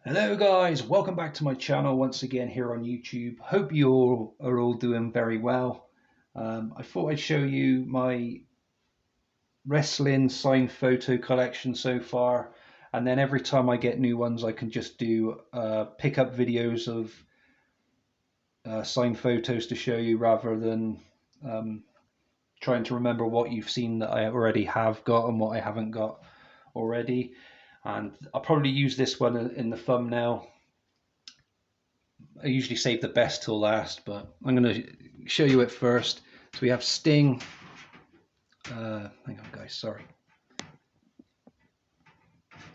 Hello guys, welcome back to my channel once again here on YouTube. Hope you all are all doing very well. I thought I'd show you my wrestling signed photo collection so far, and then every time I get new ones I can just do pick-up videos of signed photos to show you rather than trying to remember what you've seen that I already have got and what I haven't got already. And I'll probably use this one in the thumbnail. I usually save the best till last, but I'm going to show you it first. So we have Sting. Hang on, guys. Sorry.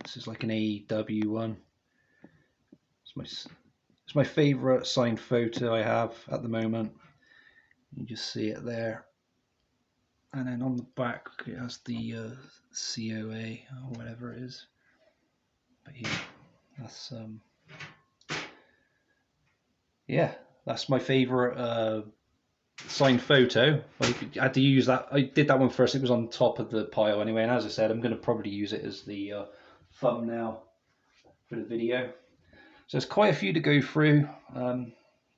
This is like an AEW one. It's my favorite signed photo I have at the moment. You just see it there, and then on the back it has the COA or whatever it is. But yeah, that's my favorite signed photo. I had to use that. I did that one first. It was on top of the pile anyway. And as I said, I'm going to probably use it as the thumbnail for the video. So there's quite a few to go through.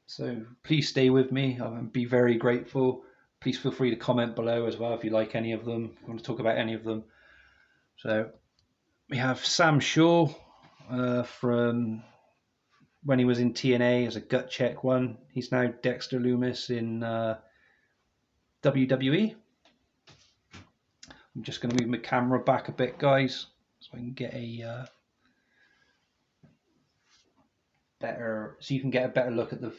So please stay with me. I'll be very grateful. Please feel free to comment below as well if you like any of them. If you want to talk about any of them. So we have Sam Shaw from when he was in TNA as a gut check one. He's now Dexter Lumis in WWE. I'm just going to move my camera back a bit, guys, so I can get a so you can get a better look at the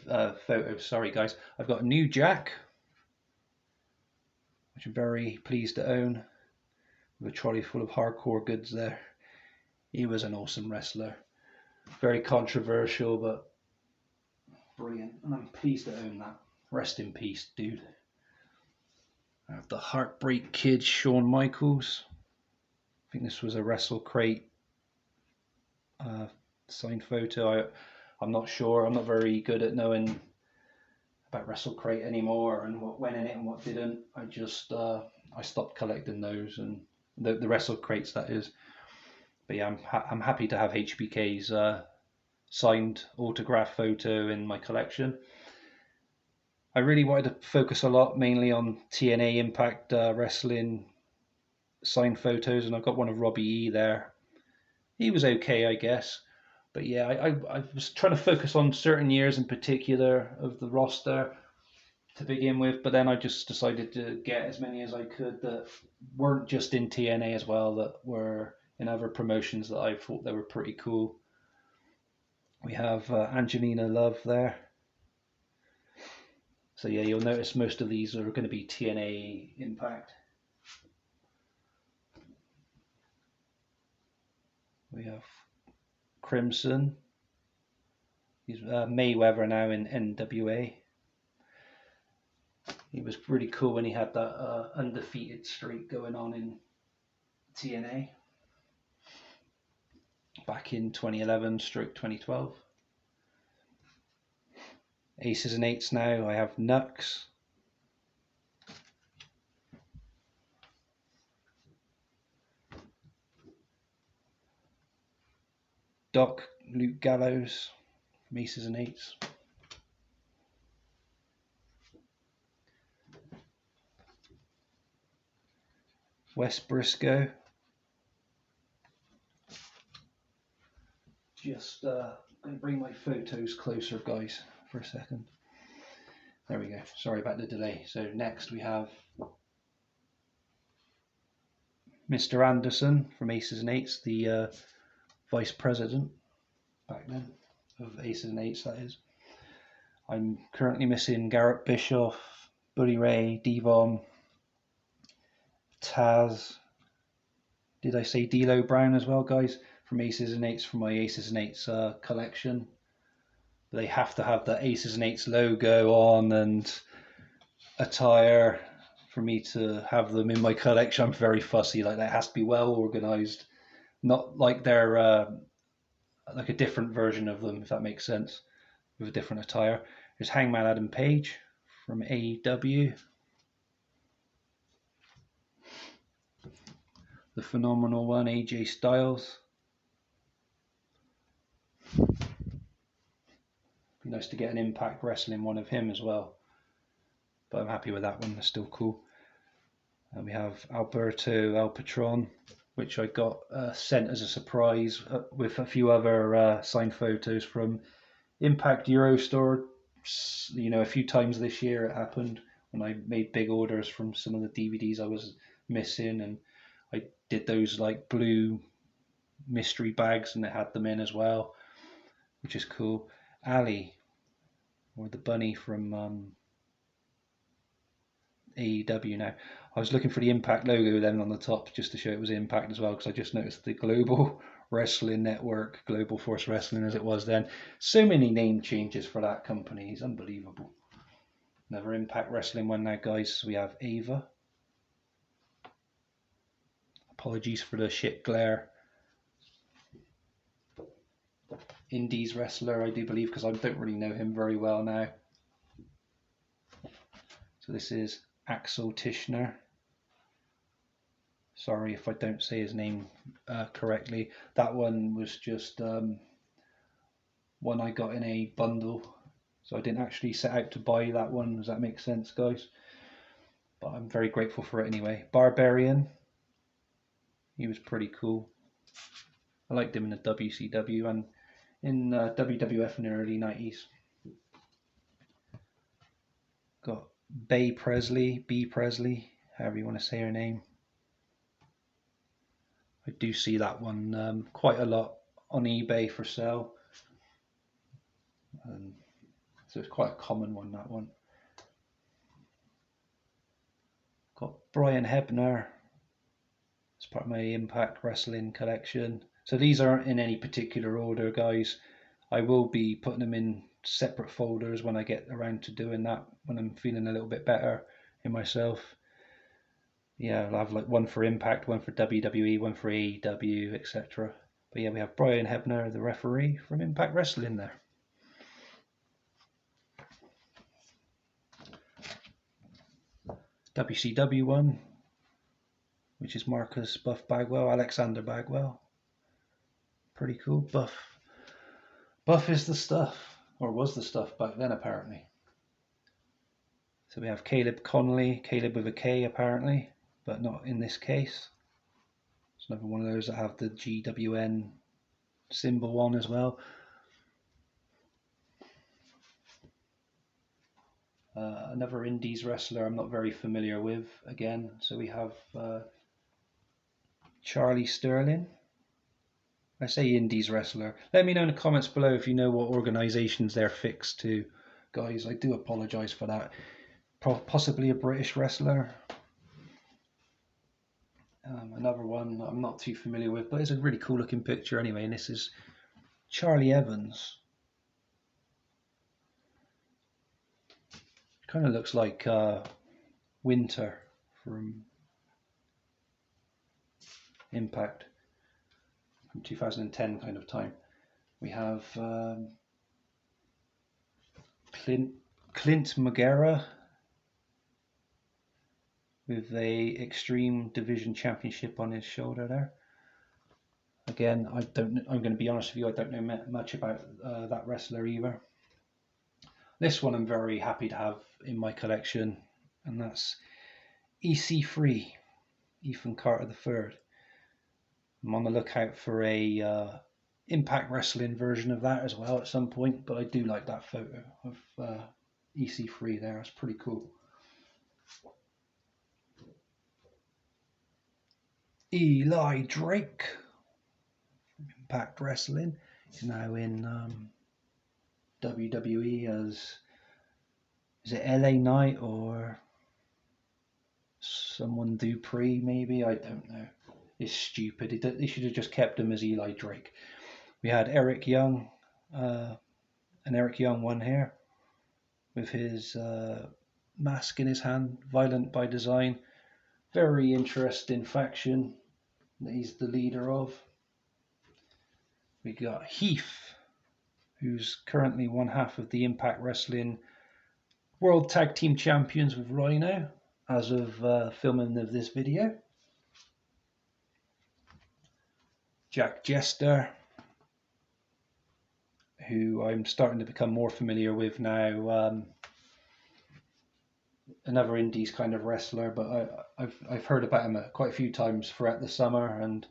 photo. Sorry, guys. I've got a new Jack, which I'm very pleased to own, with a trolley full of hardcore goods there. He was an awesome wrestler. Very controversial, but brilliant. And I'm pleased to own that. Rest in peace, dude. I have the Heartbreak Kid, Shawn Michaels. I think this was a WrestleCrate signed photo. I'm not sure. I'm not very good at knowing about WrestleCrate anymore and what went in it and what didn't. I stopped collecting those and the WrestleCrates, that is. But yeah, I'm happy to have HBK's signed autograph photo in my collection. I really wanted to focus a lot mainly on TNA Impact Wrestling signed photos, and I've got one of Robbie E there. He was okay, I guess. But yeah, I was trying to focus on certain years in particular of the roster to begin with, but then I just decided to get as many as I could that weren't just in TNA as well, that were in other promotions that I thought they were pretty cool. We have Angelina Love there. So yeah, you'll notice most of these are going to be TNA Impact. We have Crimson. He's Mayweather now in NWA. He was really cool when he had that undefeated streak going on in TNA back in 2011/2012. Aces and eights now. I have Nux. Doc Luke Gallows from Aces and Eights. Wes Briscoe. Just going to bring my photos closer, guys, for a second. There we go. Sorry about the delay. So next we have Mr. Anderson from Aces and Eights, the vice president back then of Aces and Eights, that is. I'm currently missing Garrett Bischoff, Bully Ray, Devon, Taz. Did I say D'Lo Brown as well, guys? From Aces and Eights, from my Aces and Eights collection. They have to have the Aces and Eights logo on and attire for me to have them in my collection. I'm very fussy like that. It has to be well organized, not like they're like a different version of them, if that makes sense, with a different attire. There's Hangman Adam Page from AEW. The phenomenal one, AJ Styles. nice to get an Impact Wrestling one of him as well. But I'm happy with that one. That's still cool. And we have Alberto El Patron, which I got sent as a surprise with a few other signed photos from Impact Eurostore. You know, a few times this year it happened when I made big orders from some of the DVDs I was missing, and I did those like blue mystery bags and it had them in as well, which is cool. Ali, or the bunny from AEW now. I was looking for the Impact logo then on the top just to show it was Impact as well, because I just noticed the Global Wrestling Network, Global Force Wrestling as it was then. So many name changes for that company, it's unbelievable. Another Impact Wrestling one now, guys. We have Ava. Apologies for the shit glare. Indies wrestler, I do believe, because I don't really know him very well now. So this is Axel Tischner. Sorry if I don't say his name correctly. That one was just one I got in a bundle, so I didn't actually set out to buy that one. Does that make sense, guys? But I'm very grateful for it anyway. Barbarian. He was pretty cool. I liked him in the WCW and in WWF in the early 90s. Got B. Presley, however you want to say her name. I do see that one quite a lot on eBay for sale. So it's quite a common one, that one. Got Brian Hebner. It's part of my Impact Wrestling collection. So these aren't in any particular order, guys. I will be putting them in separate folders when I get around to doing that, when I'm feeling a little bit better in myself. Yeah, I'll have like one for Impact, one for WWE, one for AEW, etc. But yeah, we have Brian Hebner, the referee from Impact Wrestling there. WCW one, which is Marcus Buff Bagwell, Alexander Bagwell. Pretty cool. Buff is the stuff, or was the stuff back then apparently. So we have Caleb Conley, Caleb with a K apparently, but not in this case. It's another one of those that have the GWN symbol on as well. Another Indies wrestler I'm not very familiar with again. So we have Charlie Sterling. I say Indies wrestler. Let me know in the comments below if you know what organisations they're fixed to. Guys, I do apologise for that. Possibly a British wrestler. Another one I'm not too familiar with, but it's a really cool looking picture anyway, and this is Charlie Evans. Kind of looks like Winter from Impact, from 2010 kind of time. We have Clint Magera with a Extreme Division Championship on his shoulder there. Again, I'm going to be honest with you, I don't know much about that wrestler either. This one I'm very happy to have in my collection, and that's EC3, Ethan Carter III. I'm on the lookout for a Impact Wrestling version of that as well at some point, but I do like that photo of EC3 there. It's pretty cool. Eli Drake from Impact Wrestling is now in WWE as, is it LA Knight or someone Dupree maybe? I don't know. It's stupid. They should have just kept him as Eli Drake. We had Eric Young, an Eric Young one here with his mask in his hand, Violent by Design. Very interesting faction that he's the leader of. We got Heath, who's currently one half of the Impact Wrestling World Tag Team Champions with Rhino as of filming of this video. Jack Jester, who I'm starting to become more familiar with now. Another indies kind of wrestler, but I've heard about him quite a few times throughout the summer, and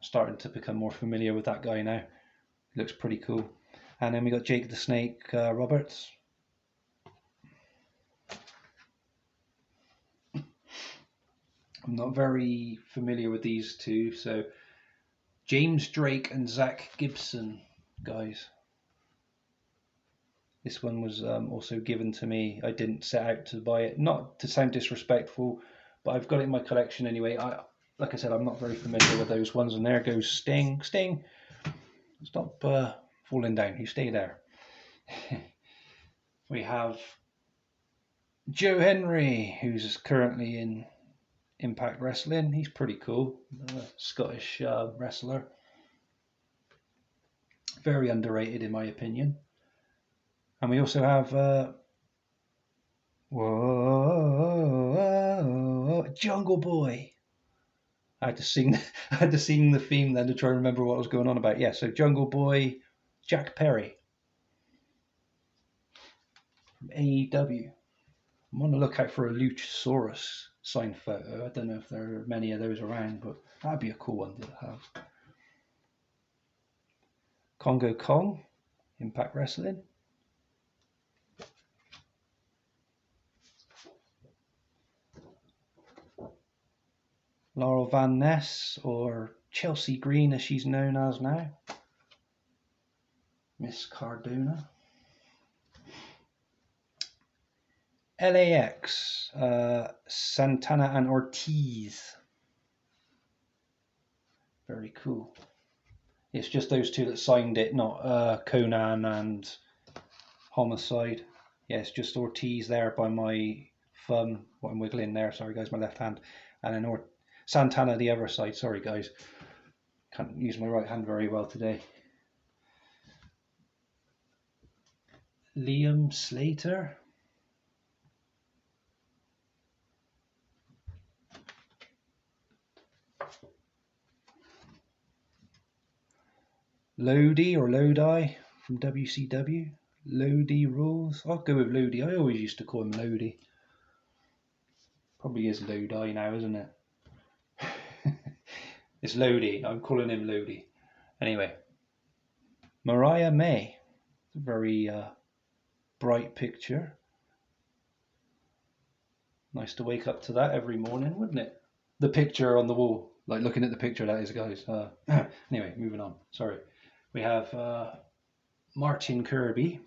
starting to become more familiar with that guy now. He looks pretty cool. And then we got Jake the Snake Roberts. I'm not very familiar with these two, so James Drake and Zach Gibson, guys. This one was also given to me. I didn't set out to buy it, not to sound disrespectful, but I've got it in my collection anyway. Like I said, I'm not very familiar with those ones. And there goes Sting. Sting, stop falling down. You stay there. We have Joe Henry, who's currently in Impact Wrestling. He's pretty cool. Scottish wrestler. Very underrated in my opinion. And we also have Jungle Boy. I had to sing the theme then to try and remember what was going on about. Yeah, so Jungle Boy, Jack Perry from AEW. I'm on the lookout for a Luchasaurus signed photo. I don't know if there are many of those around, but that'd be a cool one to have. Congo Kong, Impact Wrestling. Laurel Van Ness, or Chelsea Green as she's known as now. Miss Cardona. LAX, Santana and Ortiz. Very cool. It's just those two that signed it, not Conan and Homicide. Yeah, it's just Ortiz there by my thumb. What I'm wiggling there. Sorry, guys, my left hand. And then Santana the other side. Sorry, guys. Can't use my right hand very well today. Liam Slater. Lodi or Lodi from WCW. Lodi rules. I'll go with Lodi. I always used to call him Lodi. Probably is Lodi now, isn't it? It's Lodi. I'm calling him Lodi. Anyway, Mariah May. It's a very bright picture. Nice to wake up to that every morning, wouldn't it? The picture on the wall. Like looking at the picture, that is, guys. Anyway, moving on. Sorry. We have Martin Kirby.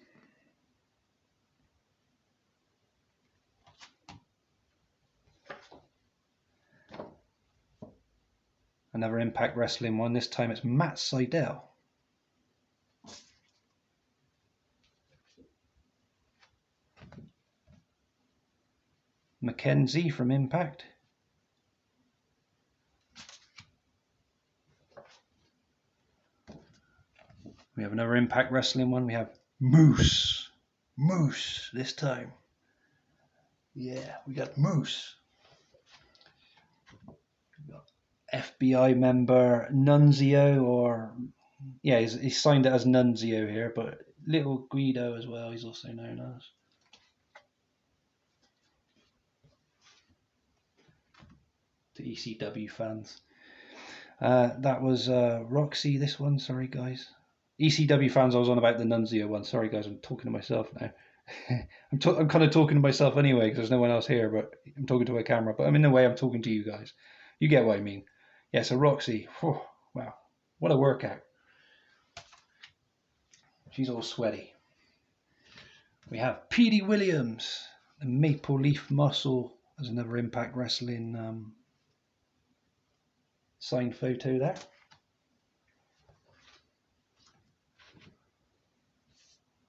Another Impact Wrestling one. This time it's Matt Sydal. Mackenzie from Impact. We have another Impact Wrestling one. We have Moose. Moose this time. Yeah, we got Moose. We got FBI member Nunzio, or yeah, he's signed it as Nunzio here, but Little Guido as well, he's also known as. To ECW fans. That was Roxy, this one, sorry guys. ECW fans, I was on about the Nunzio one. Sorry guys, I'm talking to myself now. I'm kind of talking to myself anyway because there's no one else here, but I'm talking to a camera. But in a way, I'm talking to you guys. You get what I mean. Yeah, so Roxy, whew, wow, what a workout. She's all sweaty. We have Petey Williams, the Maple Leaf Muscle, as another Impact Wrestling signed photo there.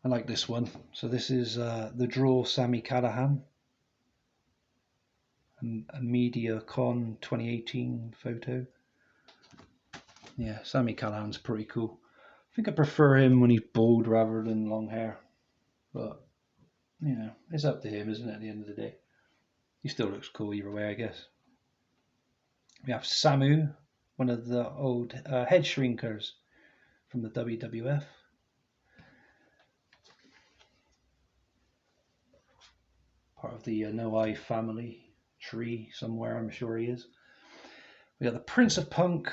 I like this one. So this is the Draw Sami Callihan, and a MediaCon 2018 photo. Yeah, Sami Callihan's pretty cool. I think I prefer him when he's bald rather than long hair. But, you know, it's up to him, isn't it, at the end of the day? He still looks cool either way, I guess. We have Samu, one of the old head shrinkers from the WWF. part of the Noai family tree somewhere, I'm sure he is. We got the Prince of Punk,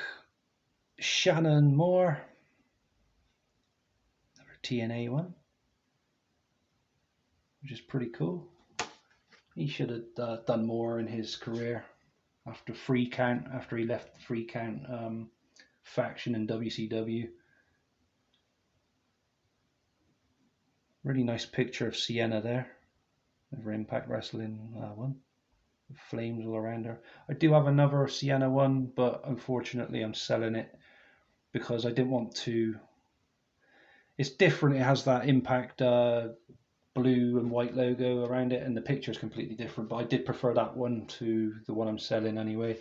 Shannon Moore, another TNA one, which is pretty cool. He should have done more in his career after Free Count, after he left the Free Count faction in WCW. Really nice picture of Sienna there, over Impact Wrestling one. Flames all around her. I do have another Sienna one, but unfortunately I'm selling it because I didn't want to. It's different. It has that Impact blue and white logo around it, and the picture is completely different. But I did prefer that one to the one I'm selling anyway.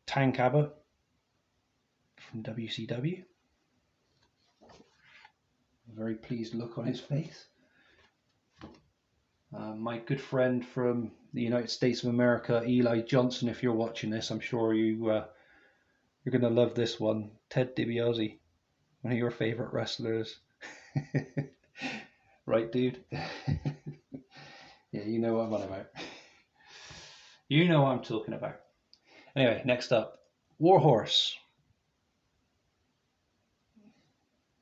Tank Abbott from WCW. A very pleased look on his face. My good friend from the United States of America, Eli Johnson, if you're watching this, I'm sure you're going to love this one. Ted DiBiase, one of your favorite wrestlers. Right, dude? Yeah, you know what I'm on about. You know what I'm talking about. Anyway, next up, Warhorse,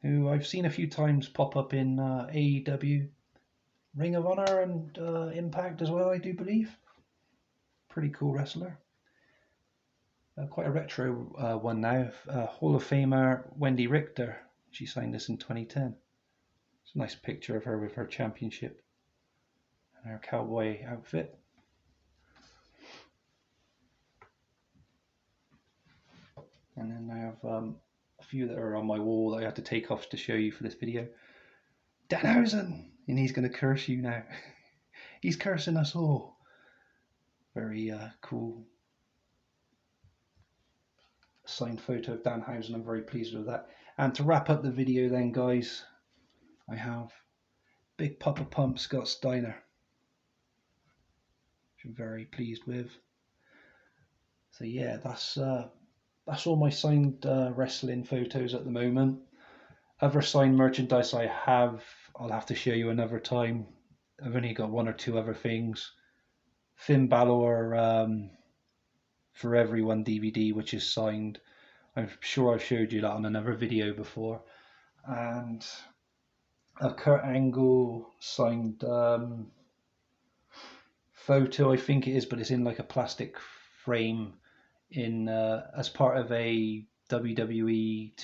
who I've seen a few times pop up in AEW, Ring of Honor, and Impact as well, I do believe. Pretty cool wrestler. Quite a retro one now. Hall of Famer Wendy Richter. She signed this in 2010. It's a nice picture of her with her championship and her cowboy outfit. And then I have a few that are on my wall that I had to take off to show you for this video. Danhausen! And he's going to curse you now. He's cursing us all. Very cool signed photo of Danhausen. I'm very pleased with that. And to wrap up the video then, guys, I have Big Papa Pump Scott Steiner, which I'm very pleased with. So yeah, that's all my signed wrestling photos at the moment. Other signed merchandise I have, I'll have to show you another time. I've only got one or two other things. Finn Balor For Everyone DVD, which is signed. I'm sure I've showed you that on another video before. And a Kurt Angle signed photo, I think it is, but it's in like a plastic frame in as part of a WWE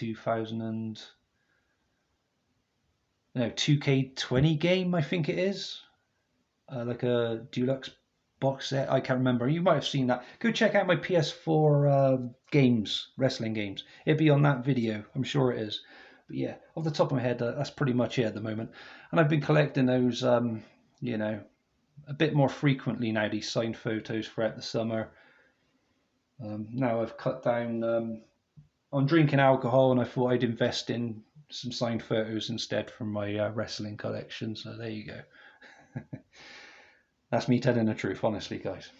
2K20 game, I think it is. Like a deluxe box set. I can't remember. You might have seen that. Go check out my PS4 games, wrestling games. It'd be on that video. I'm sure it is. But yeah, off the top of my head, that's pretty much it at the moment. And I've been collecting those, you know, a bit more frequently now, these signed photos throughout the summer. Now I've cut down on drinking alcohol, and I thought I'd invest in some signed photos instead from my wrestling collection. So there you go. That's me telling the truth, honestly, guys.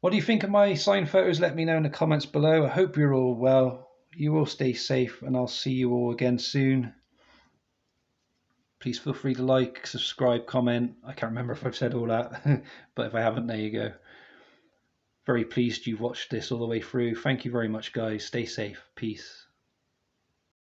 What do you think of my signed photos? Let me know in the comments below. I hope you're all well. You all stay safe, and I'll see you all again soon. Please feel free to like, subscribe, comment. I can't remember if I've said all that, but if I haven't, there you go. Very pleased you've watched this all the way through. Thank you very much, guys. Stay safe. Peace.